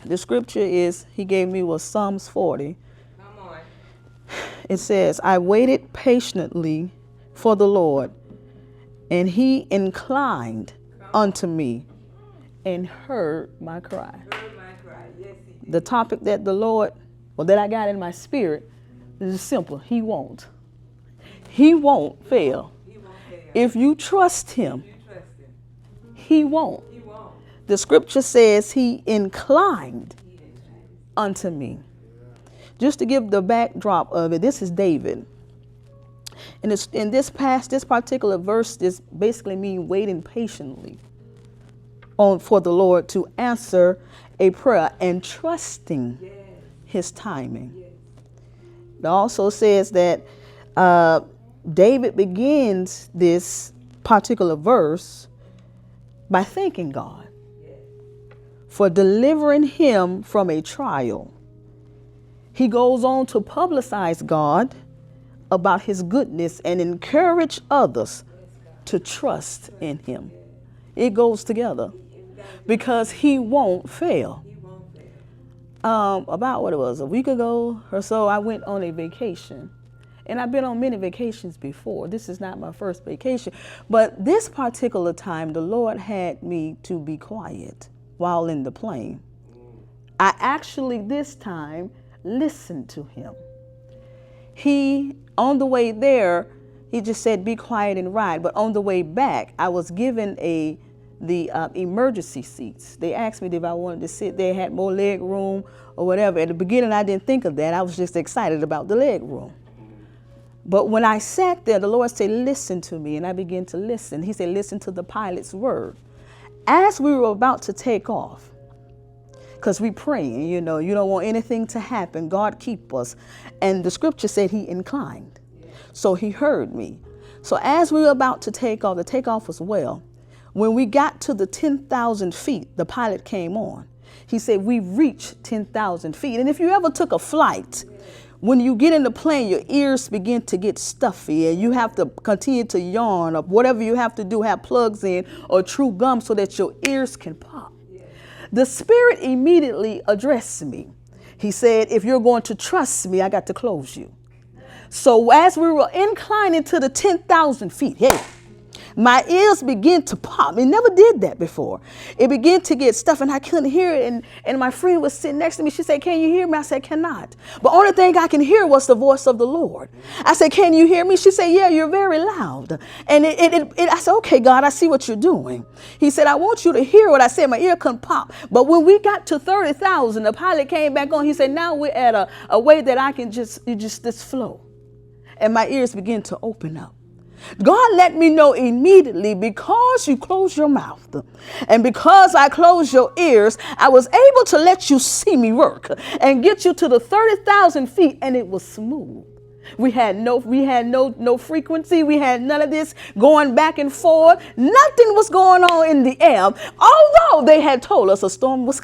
The scripture he gave me was Psalms 40. Come on. It says, I waited patiently for the Lord, and he inclined unto me and heard my cry. Heard my cry. Yes, he did. The topic that that I got in my spirit is simple. He won't. He won't fail. He won't fail. If you trust him, You trust him. he won't. He won't. The scripture says he inclined unto me. Just to give the backdrop of it, this is David. And it's in this particular verse, this basically means waiting patiently for the Lord to answer a prayer and trusting his timing. It also says that David begins this particular verse by thanking God for delivering him from a trial. He goes on to publicize God about his goodness and encourage others to trust in him. It goes together because he won't fail. About what it was, a week ago or so, I went on a vacation. And I've been on many vacations before. This is not my first vacation. But this particular time, the Lord had me to be quiet while in the plane. I actually, this time, listened to him. On the way there, he just said, be quiet and ride. But on the way back, I was given the emergency seats. They asked me if I wanted to sit. They had more leg room or whatever. At the beginning, I didn't think of that. I was just excited about the leg room. But when I sat there, the Lord said, listen to me. And I began to listen. He said, listen to the pilot's word. As we were about to take off, because we praying, you don't want anything to happen. God keep us. And the scripture said he inclined. So he heard me. So as we were about to take off, the takeoff was well. When we got to the 10,000 feet, the pilot came on. He said, we've reached 10,000 feet. And if you ever took a flight, when you get in the plane, your ears begin to get stuffy and you have to continue to yawn or whatever you have to do, have plugs in or chew gum so that your ears can pop. The Spirit immediately addressed me. He said, if you're going to trust me, I got to close you. So as we were inclining to the 10,000 feet, my ears began to pop. It never did that before. It began to get stuff and I couldn't hear it. And my friend was sitting next to me. She said, can you hear me? I said, cannot. But only thing I can hear was the voice of the Lord. I said, can you hear me? She said, yeah, you're very loud. And I said, okay, God, I see what you're doing. He said, I want you to hear what I said. My ear couldn't pop. But when we got to 30,000, the pilot came back on. He said, now we're at a way that I can just flow. And my ears began to open up. God let me know immediately, because you closed your mouth and because I closed your ears, I was able to let you see me work and get you to the 30,000 feet, and it was smooth. We had no frequency. We had none of this going back and forth. Nothing was going on in the air. Although they had told us a storm was